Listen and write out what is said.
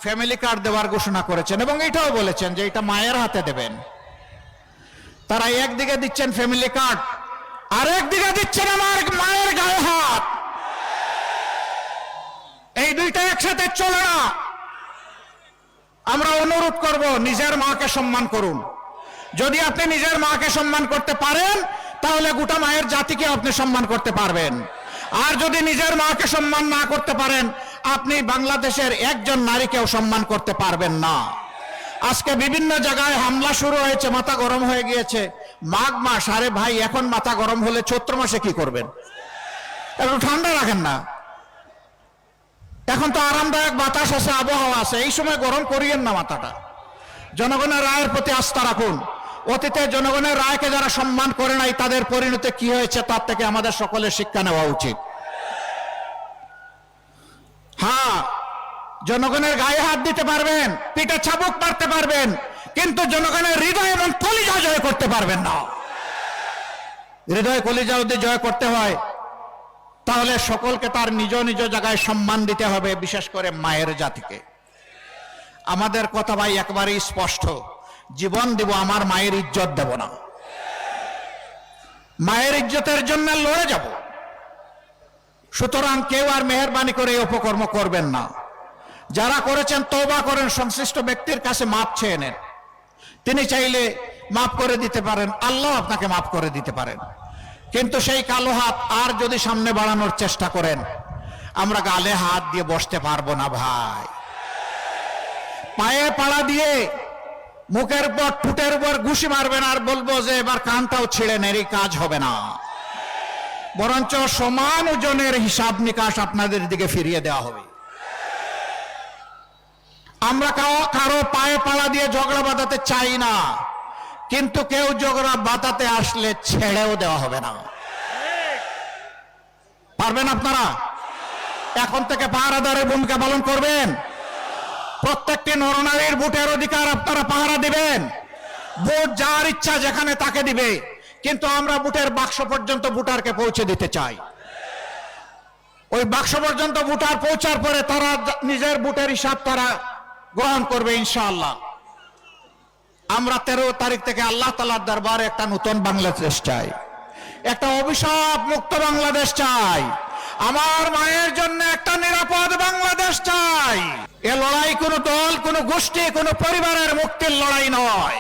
Family card দেওয়ার ঘোষণা করেছেন এবং এটাও বলেছেন যে এটা মায়ের হাতে দেবেন। তারা একদিকে দিচ্ছেন ফ্যামিলি কার্ড, আর একদিকে দিচ্ছেন আমার মায়ের গায়ে হাত। এই দুইটা একসাথে চলে না। আমরা অনুরোধ করব, নিজের মাকে সম্মান করুন। যদি আপনি নিজের মাকে সম্মান করতে পারেন তাহলে গোটা মায়ের জাতিকে আপনি সম্মান করতে পারবেন। আর যদি নিজের মাকে সম্মান না করতে পারেন, আপনি বাংলাদেশের একজন নারীকেও সম্মান করতে পারবেন না। আজকে বিভিন্ন জায়গায় হামলা শুরু হয়েছে, মাথা গরম হয়ে গিয়েছে। মাঘ মাস, আরে ভাই এখন মাথা গরম হলে চৈত্র মাসে কি করবেন? একটু ঠান্ডা রাখেন না। এখন তো আরামদায়ক বাতাস আছে, আবহাওয়া আছে, এই সময় গরম করিয়েন না মাথাটা। জনগণের রায়ের প্রতি আস্থা রাখুন। অতীতে জনগণের রায়কে যারা সম্মান করে নাই তাদের পরিণতি কি হয়েছে তার থেকে আমাদের সকলের শিক্ষা নেওয়া উচিত। হ্যাঁ, জনগণের গায়ে হাত দিতে পারবেন, পিঠে চাবুক মারতে পারবেন, কিন্তু জনগণের হৃদয় এবং কলিজা জয় করতে পারবেন না। হৃদয় কলিজা যদি জয় করতে হয় তাহলে সকলকে তার নিজ নিজ জায়গায় সম্মান দিতে হবে, বিশেষ করে মায়ের জাতিকে। আমাদের কথা ভাই একেবারেই স্পষ্ট, জীবন দেব, আমার মায়ের ইজ্জত দেব না। মায়ের ইজ্জতের জন্য লড়ে যাব। সুতরাং কেউ আর মেহেরবানি করে এই অপকর্ম করবেন না। যারা করেছেন তওবা করেন, সংশ্লিষ্ট ব্যক্তির কাছে মাপ চেয়ে নেন। তিনি চাইলে মাফ করে দিতে পারেন, আল্লাহ আপনাকে মাফ করে দিতে পারেন। কিন্তু সেই কালো হাত আর যদি সামনে বাড়ানোর চেষ্টা করেন, আমরা গালে হাত দিয়ে বসতে পারবো না ভাই। পায়ে পাড়া দিয়ে মুখের উপর ঠুটের উপর ঘুষি মারবেন আর বলবো যে এবার কানটাও ছিঁড়ে নেন, এই কাজ হবে না। বরঞ্চ সমান ওজনের হিসাব নিকাশ আপনাদের দিকে ফিরিয়ে দেওয়া হবে। আমরা কারো পায়ে পাড়া দিয়ে ঝগড়া বাঁধাতে চাই না, কিন্তু কেউ ঝগড়া বাঁধাতে আসলে ছেড়েও দেওয়া হবে না। পারবেন আপনারা? এখন থেকে পাহারাদারের ভূমিকা পালন করবেন। প্রত্যেকটি নরনারীর ভোটের অধিকার আপনারা পাহারা দিবেন। ভোট যার ইচ্ছা যেখানে তাকে দিবে, কিন্তু আমরা ভোটের বাক্স পর্যন্ত ভোটারকে পৌঁছে দিতে চাই। ওই বাক্স পর্যন্ত ভোটার পৌঁছার পরে তারা নিজের ভোটের হিসাব তারা গ্রহণ করবে ইনশাআল্লাহ। আমরা 13 তারিখ থেকে আল্লাহ তাআলার দরবারে একটা নতুন বাংলাদেশ চাই, একটা অভিশাপ মুক্ত বাংলাদেশ চাই, আমার মায়ের জন্য একটা নিরাপদ বাংলাদেশ চাই। এ লড়াই কোনো দল, কোনো গোষ্ঠী, কোনো পরিবারের মুক্তির লড়াই নয়।